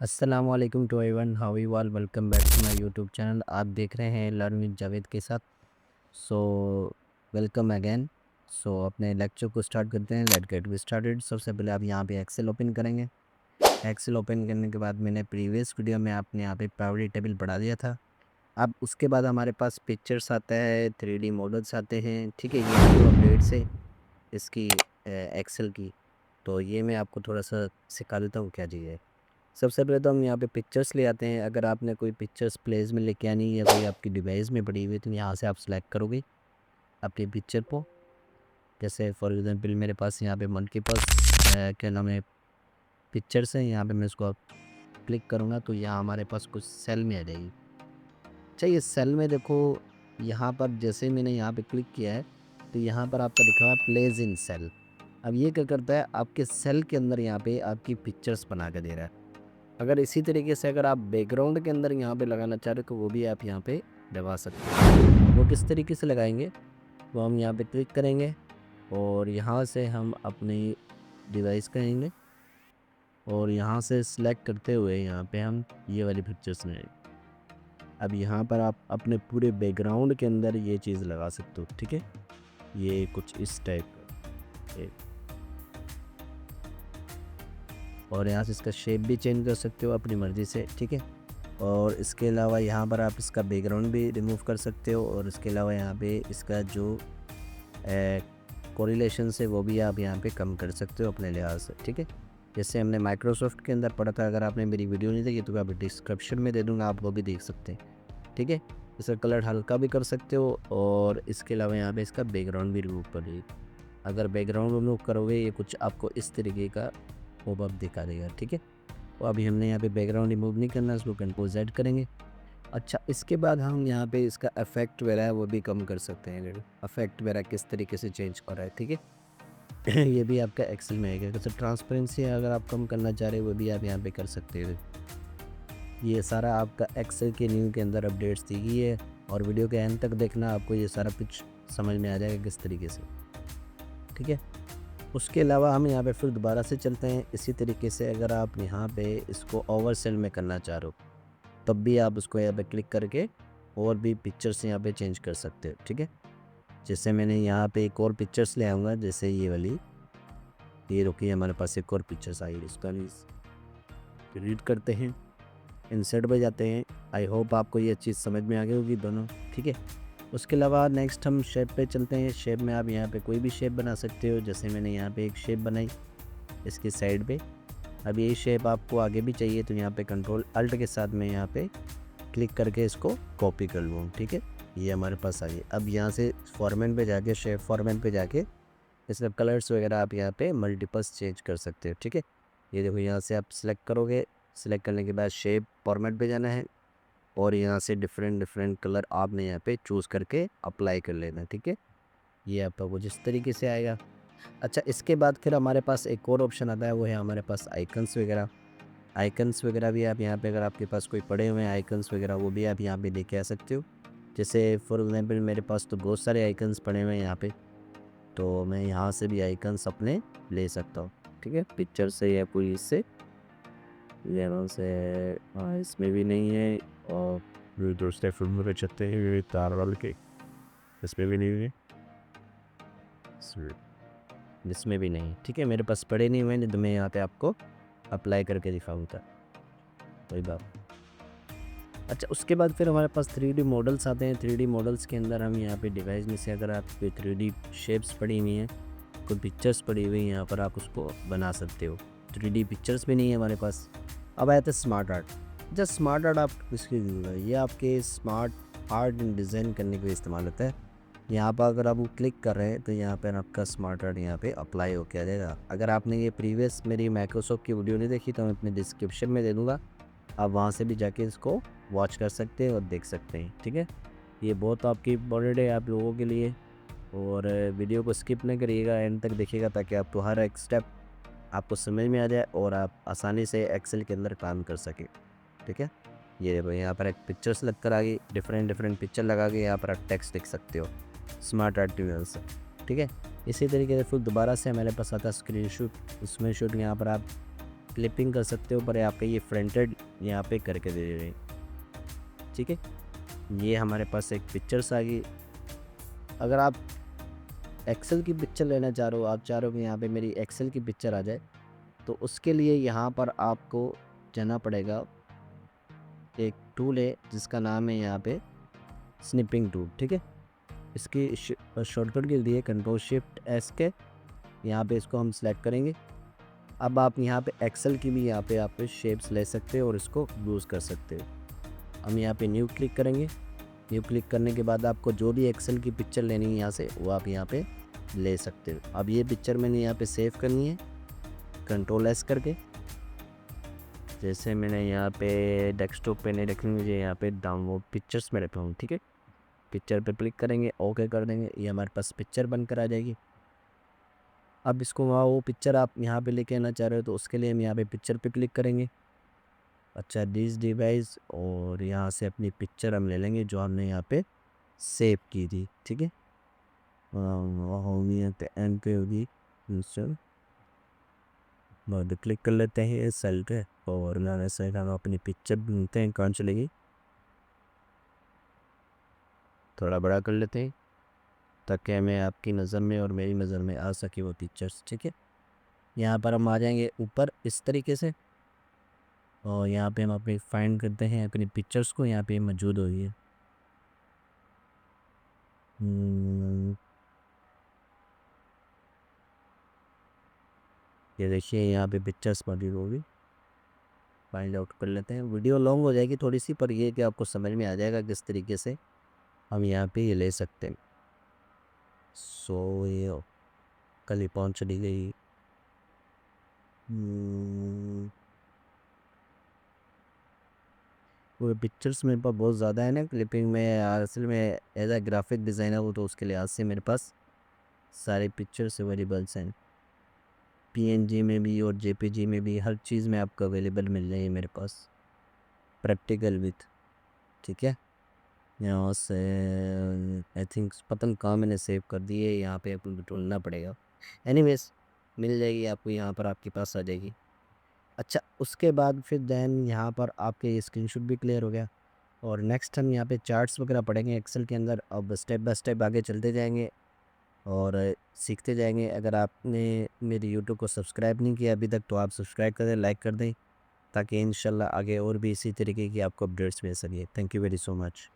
अस्सलामुअलैकुम to everyone, how you all, welcome back to my YouTube channel. आप देख रहे हैं लर्न विद जावेद के साथ। So welcome again. सो अपने लेक्चर को स्टार्ट करते हैं। Let get we started. सबसे पहले आप यहाँ पे एक्सेल ओपन करेंगे। एक्सेल ओपन करने के बाद मैंने प्रीवियस वीडियो में आपने यहाँ पे प्रायोरिटी टेबल बढ़ा दिया था। अब उसके बाद हमारे पास पिक्चर्स आता है, 3D मॉडल्स आते हैं। ठीक है, ये जो अपडेट्स है इसकी एक्सेल की, तो ये मैं आपको थोड़ा सा सिखा देता हूँ क्या चीज़ है। सबसे पहले तो हम यहाँ पे पिक्चर्स ले आते हैं। अगर आपने कोई पिक्चर्स प्लेस में लेके आनी है या कोई आपकी डिवाइस में पड़ी हुई है तो यहाँ से आप सेलेक्ट करोगे अपनी पिक्चर को। जैसे फॉर एग्जांपल मेरे पास यहाँ पे मन के पास क्या नाम है पिक्चर्स हैं। यहाँ पे मैं इसको क्लिक करूँगा तो यहाँ हमारे पास कुछ सेल में आ जाएगी। अच्छा, ये सेल में देखो, यहाँ पर जैसे मैंने यहाँ पे क्लिक किया है तो यहाँ पर आपका लिखा हुआ है प्लेस इन सेल। अब ये क्या करता है, आपके सेल के अंदर यहाँ पे आपकी पिक्चर्स बना के दे रहा है। अगर इसी तरीके से अगर आप बैकग्राउंड के अंदर यहाँ पे लगाना चाह रहे हो तो वो भी आप यहाँ पे लगा सकते हो। वो किस तरीके से लगाएंगे, वो हम यहाँ पे क्लिक करेंगे और यहाँ से हम अपनी डिवाइस करेंगे और यहाँ से सिलेक्ट करते हुए यहाँ पे हम ये वाली पिक्चर्स लेंगे। अब यहाँ पर आप अपने पूरे बैकग्राउंड के अंदर ये चीज़ लगा सकते हो। ठीक है, ये कुछ इस टाइप का और यहाँ से इसका शेप भी चेंज कर सकते हो अपनी मर्ज़ी से। ठीक है, और इसके अलावा यहाँ पर आप इसका बैकग्राउंड भी रिमूव कर सकते हो और इसके अलावा यहाँ पे इसका जो कोरिलेशन है वो भी आप यहाँ पे कम कर सकते हो अपने लिहाज से। ठीक है, जैसे हमने माइक्रोसॉफ्ट के अंदर पढ़ा था। अगर आपने मेरी वीडियो नहीं देखी तो मैं डिस्क्रिप्शन में दे दूँगा, आप वो भी देख सकते हैं। ठीक है, इसका कलर हल्का भी कर सकते हो और इसके अलावा यहाँ पे इसका बैकग्राउंड भी रिमूव कर दीजिए। अगर बैकग्राउंड रिमूव करोगे ये कुछ आपको इस तरीके का पॉपअप दिखा देगा। ठीक है, तो अभी हमने यहाँ पे बैकग्राउंड रिमूव नहीं करना, इसको कंट्रोल Z करेंगे। अच्छा, इसके बाद हम यहाँ पे इसका इफेक्ट वगैरह है वो भी कम कर सकते हैं। इफेक्ट वगैरह किस तरीके से चेंज कर रहा है। ठीक है ये भी आपका एक्सेल में आएगा। जैसे ट्रांसपेरेंसी अगर आप कम करना चाह रहे हो वो भी आप यहाँ पे कर सकते हो। ये सारा आपका एक्सेल के न्यू के अंदर अपडेट्स दी गई है और वीडियो के एंड तक देखना, आपको ये सारा कुछ समझ में आ जाएगा किस तरीके से। ठीक है, उसके अलावा हम यहाँ पे फिर दोबारा से चलते हैं। इसी तरीके से अगर आप यहाँ पे इसको ओवर सेल में करना चाह रहे हो तब भी आप उसको यहाँ पे क्लिक करके और भी पिक्चर्स यहाँ पे चेंज कर सकते हो। ठीक है, जैसे मैंने यहाँ पे एक और पिक्चर्स ले आऊँगा, जैसे ये वाली, ये रुकी हमारे पास एक और पिक्चर्स आई, इसका रीड करते हैं, इंसर्ट पे जाते हैं। आई होप आपको ये चीज़ समझ में आ गई होगी दोनों। ठीक है, उसके अलावा नेक्स्ट हम शेप पे चलते हैं। शेप में आप यहाँ पे कोई भी शेप बना सकते हो। जैसे मैंने यहाँ पे एक शेप बनाई इसकी साइड पे। अब ये शेप आपको आगे भी चाहिए तो यहाँ पे कंट्रोल अल्ट के साथ मैं यहाँ पे क्लिक करके इसको कॉपी कर लूँ। ठीक है, ये हमारे पास आई है। अब यहाँ से फॉर्मेट पे जाके, शेप फॉर्मेट पे जाके इसमें कलर्स वगैरह आप यहाँ पे मल्टीपल्स चेंज कर सकते हो। ठीक है, ये देखो, यहाँ से आप सिलेक्ट करोगे, सिलेक्ट करने के बाद शेप फॉर्मेट पे जाना है और यहाँ से डिफरेंट डिफरेंट कलर आपने यहाँ पे चूज़ करके अप्लाई कर लेना। ठीक है, ये आपका कुछ इस तरीके से आएगा। अच्छा, इसके बाद फिर हमारे पास एक और ऑप्शन आता है, वो है हमारे पास आइकन्स वगैरह। आइकन्स वगैरह भी आप यहाँ पे, अगर आपके पास कोई पड़े हुए हैं आइकन्स वगैरह, वो भी आप यहाँ पे लेके आ सकते हो। जैसे फॉर एग्जांपल मेरे पास तो बहुत सारे आइकन्स पड़े हुए हैं यहाँ पे, तो मैं यहाँ से भी आइकन्स अपने ले सकता हूँ। ठीक है, पिक्चर से या कोई इससे यहाँ से, हाँ इसमें भी नहीं है। और ये दूसरे फिल्म में चलते हैं, ये तार वाले के, इसमें भी नहीं है, इसमें भी नहीं। ठीक है, मेरे पास पड़े नहीं हुए, नहीं तो मैं यहाँ पे आपको अप्लाई करके दिखाऊंगा, कोई बात। अच्छा, उसके बाद फिर हमारे पास 3D मॉडल्स आते हैं। 3D मॉडल्स के अंदर हम यहाँ पे डिवाइस में से अगर आपकी 3D शेप्स पड़ी हुई हैं, कोई पिक्चर्स पड़ी हुई हैं, यहाँ पर आप उसको बना सकते हो। 3D पिक्चर्स भी नहीं है हमारे पास। अब आया था smart art. Just smart art आप किसके लिए, ये आपके स्मार्ट आर्ट डिज़ाइन करने के लिए इस्तेमाल होता है। यहाँ पर अगर आप वो क्लिक कर रहे हैं तो यहाँ पर आपका स्मार्ट आर्ट यहाँ पे अप्लाई हो के आ जाएगा। अगर आपने ये प्रीवियस मेरी माइक्रोसॉफ्ट की वीडियो नहीं देखी तो मैं अपने डिस्क्रिप्शन में दे दूँगा, आप वहाँ से भी जाके इसको वॉच कर सकते हैं और देख सकते हैं। ठीक है, ये बहुत आपकी इम्पोर्टेंट है आप लोगों के लिए, और वीडियो को स्किप नहीं करिएगा, एंड तक देखिएगा ताकि आपको हर एक स्टेप आपको समझ में आ जाए और आप आसानी से एक्सेल के अंदर काम कर सकें। ठीक है, ये देखो यहाँ पर एक पिक्चर सेलेक्ट कर आ गई, डिफरेंट डिफरेंट पिक्चर लगा के यहाँ पर आप टेक्स्ट लिख सकते हो स्मार्ट आर्ट टूल से। ठीक है, इसी तरीके से फिर दोबारा से हमारे पास आता है स्क्रीन शॉट। इसमें शूट यहाँ पर आप क्लिपिंग कर सकते हो, पर यहाँ पे ये फ्रंटेड यहाँ पे करके दे रहे हैं। ठीक है, ये हमारे पास एक पिक्चर्स आ गई। अगर आप एक्सेल की पिक्चर लेना चाह रहे हो, आप चाह रहे हो कि यहाँ पे मेरी एक्सेल की पिक्चर आ जाए, तो उसके लिए यहाँ पर आपको जाना पड़ेगा, एक टूल है जिसका नाम है यहाँ पे स्निपिंग टूल। ठीक है, इसकी शॉर्टकट के लिए कंट्रोल शिफ्ट एस के, यहाँ पे इसको हम सेलेक्ट करेंगे। अब आप यहाँ पे एक्सेल की भी यहाँ पे आप शेप्स ले सकते हो और इसको यूज़ कर सकते हो। हम यहाँ पे न्यू क्लिक करेंगे। न्यू क्लिक करने के बाद आपको जो भी एक्सेल की पिक्चर लेनी है यहाँ से, वो आप यहाँ पे ले सकते हो। अब ये पिक्चर मैंने यहाँ पे सेव करनी है कंट्रोल एस करके। जैसे मैंने यहाँ पे डेस्कटॉप पे नहीं रखनी, मुझे यहाँ पे डाउनलोड पिक्चर्स में रखा हूँ। ठीक है, पिक्चर पे क्लिक करेंगे, ओके कर देंगे, ये हमारे पास पिक्चर बनकर आ जाएगी। अब इसको वहाँ वो पिक्चर आप यहाँ पे लेके आना चाह रहे हो, तो उसके लिए हम यहाँ पे पिक्चर पे क्लिक करेंगे। अच्छा, दिस डिवाइस, और यहाँ से अपनी पिक्चर हम ले लेंगे जो हमने यहाँ पे सेव की थी। ठीक है, होगी एंड पे होगी इंस्टॉल, क्लिक कर लेते हैं इस सेल पे, और मैंने से हम अपनी पिक्चर ढूंढते हैं कौन चलेगी, थोड़ा बड़ा कर लेते हैं ताकि हमें आपकी नज़र में और मेरी नज़र में आ सके वो पिक्चर्स। ठीक है, यहाँ पर हम आ जाएंगे ऊपर इस तरीके से, और यहाँ पे हम अपनी फाइंड करते हैं अपनी पिक्चर्स को, यहाँ पे मौजूद हुई है। ये देखिए यहाँ पे पिक्चर्स मौजूद होगी, फाइंड आउट कर लेते हैं। वीडियो लॉन्ग हो जाएगी थोड़ी सी, पर ये कि आपको समझ में आ जाएगा किस तरीके से हम यहाँ पे ये ले सकते हैं। सो ये कल ही पहुँच चली गई। वो पिक्चर्स मेरे पास बहुत ज़्यादा है ना क्लिपिंग में, असल में एज अ ग्राफिक डिज़ाइनर हो, तो उसके लिहाज से मेरे पास सारे पिक्चर्स अवेलेबल्स हैं, पीएनजी में भी और जेपीजी में भी, हर चीज़ में आपको अवेलेबल मिल जाएगी मेरे पास, प्रैक्टिकल विथ। ठीक है, यहाँ से आई थिंक पता नहीं कहाँ मैंने सेव कर दी है, यहाँ पे आपको ढूंढना पड़ेगा। एनीवेज मिल जाएगी आपको, यहाँ पर आपके पास आ जाएगी। अच्छा, उसके बाद फिर देन यहाँ पर आपके स्क्रीनशॉट भी क्लियर हो गया, और नेक्स्ट हम यहाँ पे चार्ट्स वगैरह पढ़ेंगे एक्सेल के अंदर। अब स्टेप बाय स्टेप आगे चलते जाएंगे और सीखते जाएंगे। अगर आपने मेरे यूट्यूब को सब्सक्राइब नहीं किया अभी तक, तो आप सब्सक्राइब कर दें, लाइक कर दें, ताकि इंशाल्लाह आगे और भी इसी तरीके की आपको अपडेट्स मिल सके। Thank you very so much.